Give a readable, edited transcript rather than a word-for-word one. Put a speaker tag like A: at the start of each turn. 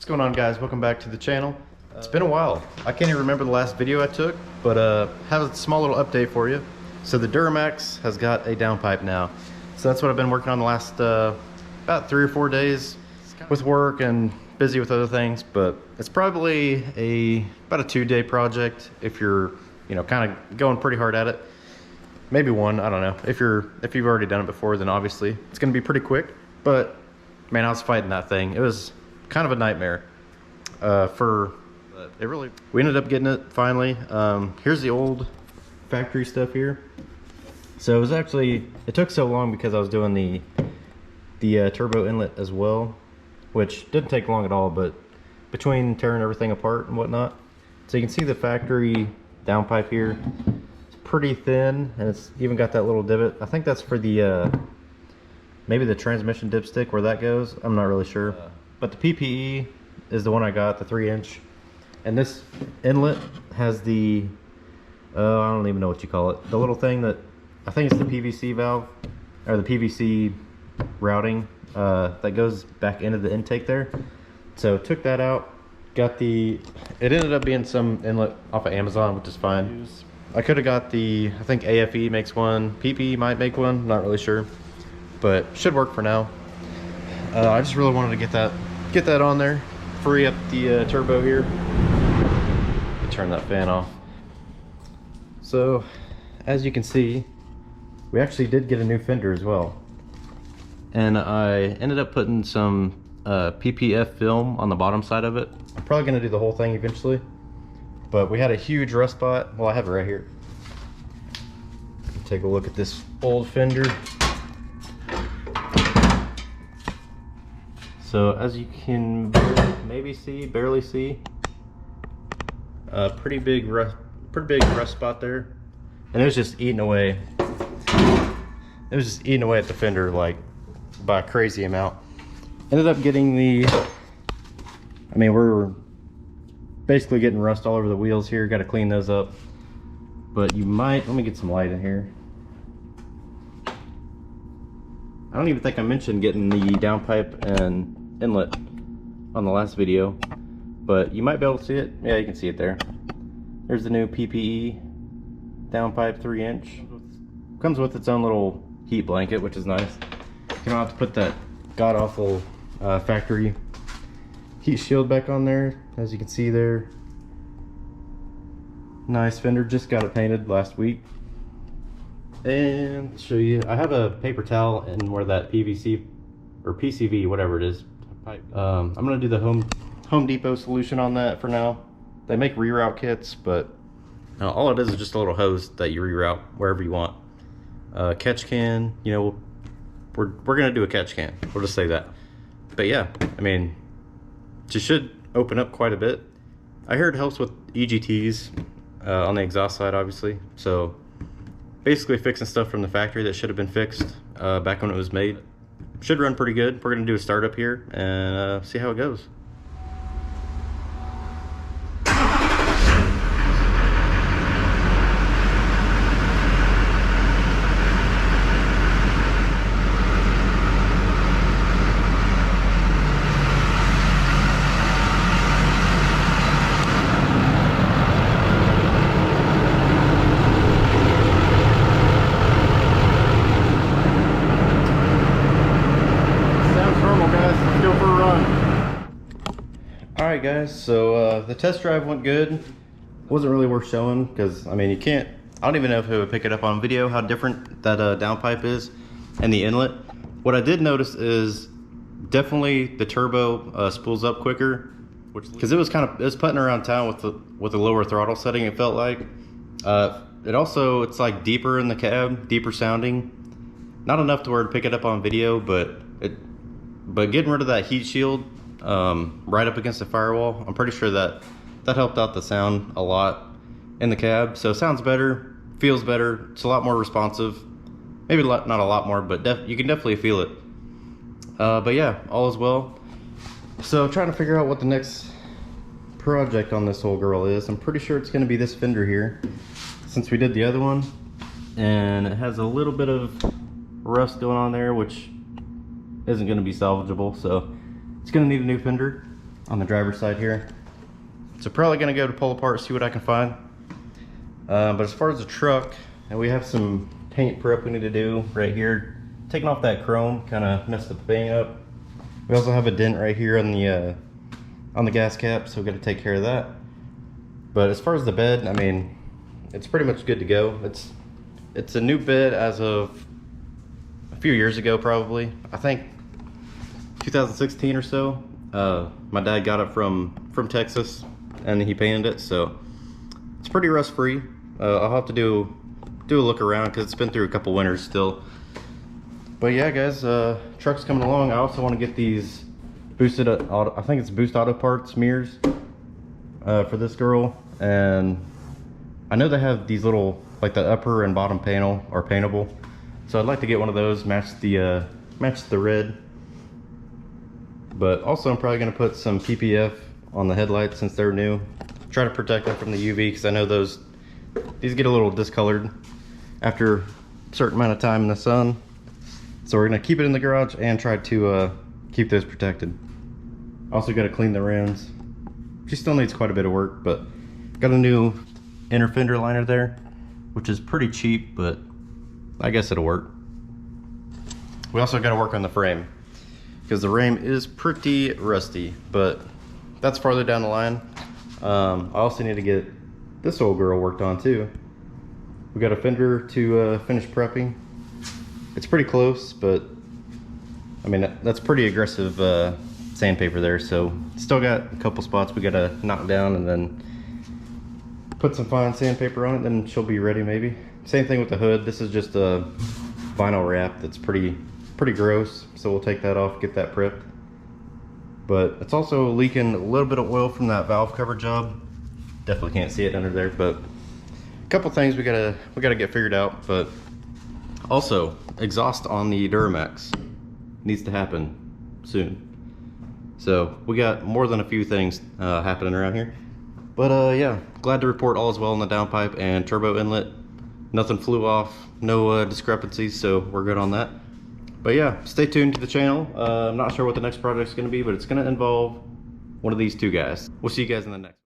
A: What's going on, guys? Welcome back to the channel. It's been a while. I can't even remember the last video I took, but have a small little update for you. So the Duramax has got a downpipe now. So that's what I've been working on the last about 3 or 4 days with work and busy with other things, but it's probably about a 2-day project if you're, kind of going pretty hard at it. Maybe 1, I don't know. If you've already done it before, then obviously it's gonna be pretty quick. But man, I was fighting that thing. It was kind of a nightmare. We ended up getting it finally. Here's the old factory stuff here. So it took so long because I was doing the turbo inlet as well, which didn't take long at all, but between tearing everything apart and whatnot. So you can see the factory downpipe here. It's pretty thin, and it's even got that little divot. I think that's for the maybe the transmission dipstick where that goes. I'm not really sure. But the PPE is the one I got, the 3-inch. And this inlet has the, I don't even know what you call it. The little thing that, I think it's the PVC valve, or the PVC routing that goes back into the intake there. So took that out, it ended up being some inlet off of Amazon, which is fine. I could have got I think AFE makes one, PPE might make one, not really sure. But should work for now. I just really wanted to get that on there, free up the turbo here. Turn that fan off. So as you can see, we actually did get a new fender as well, and I ended up putting some PPF film on the bottom side of it. I'm probably going to do the whole thing eventually, but we had a huge rust spot. Well, I have it right here. Take a look at this old fender. So as you can barely see, a pretty big rust spot there, and it was just eating away. It was just eating away at the fender like by a crazy amount. Ended up getting we're basically getting rust all over the wheels here. Got to clean those up, but let me get some light in here. I don't even think I mentioned getting the downpipe and inlet on the last video, but you might be able to see it. Yeah, you can see it there. There's the new PPE downpipe 3-inch. Comes with its own little heat blanket, which is nice. You don't have to put that god-awful factory heat shield back on there, as you can see there. Nice fender, just got it painted last week. And I'll show you, I have a paper towel in where that PVC or PCV, whatever it is, pipe. I'm gonna do the Home Depot solution on that for now. They make reroute kits, but all it is just a little hose that you reroute wherever you want. Catch can, we're gonna do a catch can. We'll just say that. But yeah, it should open up quite a bit. I heard it helps with EGTs on the exhaust side, obviously. So basically fixing stuff from the factory that should have been fixed back when it was made. Should run pretty good. We're gonna do a startup here and see how it goes. Alright guys, so the test drive went good. Wasn't really worth showing because you can't, I don't even know if it would pick it up on video how different that downpipe is and the inlet. What I did notice is definitely the turbo spools up quicker, because it was putting around town with the lower throttle setting, it felt like. It's like deeper in the cab, deeper sounding. Not enough to where to pick it up on video, but getting rid of that heat shield right up against the firewall, I'm pretty sure that helped out the sound a lot in the cab. So it sounds better, feels better, it's a lot more responsive. Maybe not a lot more, but you can definitely feel it. But yeah, all is well. So trying to figure out what the next project on this whole girl is. I'm pretty sure it's going to be this fender here, since we did the other one, and it has a little bit of rust going on there, which isn't going to be salvageable, so it's going to need a new fender. on the driver's side here. So probably gonna go to pull apart, see what I can find. But as far as the truck, and we have some paint prep we need to do right here. Taking off that chrome kind of messed the paint up. We also have a dent right here on the gas cap, so we got to take care of that. But as far as the bed, I mean, it's pretty much good to go. It's a new bed as of a few years ago, probably. I think 2016 or so. My dad got it from Texas, and he painted it, so it's pretty rust free. I'll have to do a look around because it's been through a couple winters still. But yeah, guys, truck's coming along. I also want to get these boosted auto, I think it's Boost Auto Parts mirrors for this girl. And I know they have these little, like the upper and bottom panel are paintable, so I'd like to get one of those, match the red. But also I'm probably going to put some PPF on the headlights since they're new. Try to protect them from the UV, because I know these get a little discolored after a certain amount of time in the sun. So we're gonna keep it in the garage and try to keep those protected. Also got to clean the rims. She still needs quite a bit of work, but got a new inner fender liner there, which is pretty cheap, but I guess it'll work. We also got to work on the frame, because the frame is pretty rusty, but that's farther down the line. I also need to get this old girl worked on too. We got a fender to finish prepping. It's pretty close, but I mean, that's pretty aggressive sandpaper there, so still got a couple spots we gotta knock down and then put some fine sandpaper on it, then she'll be ready maybe. Same thing with the hood. This is just a vinyl wrap that's pretty gross, so we'll take that off, get that prepped. But it's also leaking a little bit of oil from that valve cover job. Definitely can't see it under there, but a couple things we gotta get figured out. But also, exhaust on the Duramax needs to happen soon. So we got more than a few things happening around here. But yeah, glad to report all is well in the downpipe and turbo inlet. Nothing flew off, no discrepancies, so we're good on that. But yeah, stay tuned to the channel. I'm not sure what the next project is going to be, but it's going to involve one of these two guys. We'll see you guys in the next.